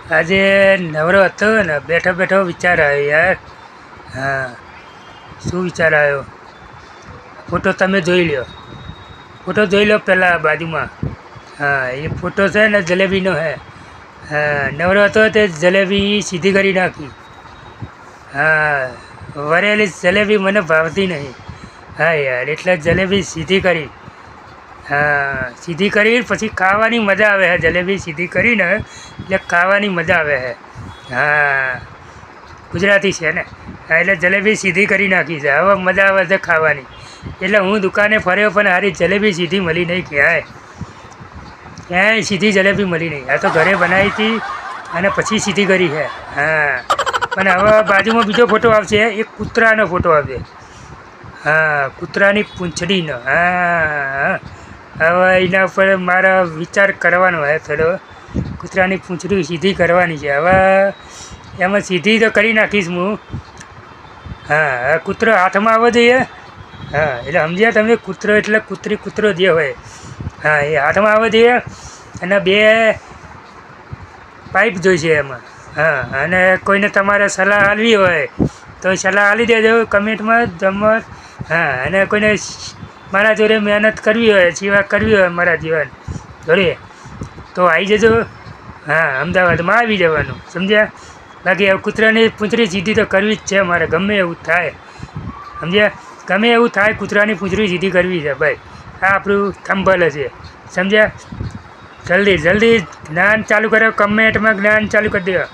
આજે નવરો હતો ને બેઠો બેઠો વિચાર આવ્યો યાર. હા, શું વિચાર આવ્યો? ફોટો તમે જોઈ લો, ફોટો જોઈ લો પહેલાં બાજુમાં. હા, એ ફોટો છે ને જલેબીનો હે. હા, નવરો હતો તે જલેબી સીધી કરી નાખી. હા, વરેલી જલેબી મને ભાવતી નહીં. હા યાર, એટલે જલેબી સીધી કરી. હા, સીધી કરી પછી ખાવાની મજા આવે છે. જલેબી સીધી કરીને એટલે ખાવાની મજા આવે છે. હા, ગુજરાતી છે ને. હા, એટલે જલેબી સીધી કરી નાખી છે. હવે મજા આવે છે ખાવાની. એટલે હું દુકાને ફર્યો પણ હારી જલેબી સીધી મળી નહીં. ક્યાંય સીધી જલેબી મળી નહીં. આ તો ઘરે બનાવી હતી અને પછી સીધી કરી છે. હા, પણ હવે બાજુમાં બીજો ફોટો આવશે, એક કૂતરાનો ફોટો આવશે. હા, કૂતરાની પૂંછડીનો. હા, હવે એના ઉપર મારા વિચાર કરવાનો હે થોડો. કૂતરાની પૂંછડી સીધી કરવાની છે. હવે એમાં સીધી તો કરી નાખીશ હું. હા, કૂતરો હાથમાં આવવો જોઈએ. હા, એટલે સમજ્યા તમે? કૂતરો એટલે કૂતરો જે હોય. હા, એ હાથમાં આવવો જોઈએ. અને બે પાઇપ જોઈશે એમાં. હા, અને કોઈને તમારે સલાહ આપવી હોય તો સલાહ આપી દેજો કમેન્ટમાં. હા, અને કોઈને મારા જોડે મહેનત કરવી હોય, સેવા કરવી હોય મારા જીવન જોડે તો આવી જજો. હા, અમદાવાદમાં આવી જવાનું, સમજ્યા? બાકી હવે કૂતરાની પૂંછડી સીધી તો કરવી જ છે મારે, ગમે એવું થાય. સમજ્યા? ગમે એવું થાય, કૂતરાની પૂંછડી સીધી કરવી છે ભાઈ. આ આપણું થંભલ છે, સમજ્યા? જલ્દી જ્ઞાન ચાલુ કરો, કમેન્ટમાં જ્ઞાન ચાલુ કરી દો.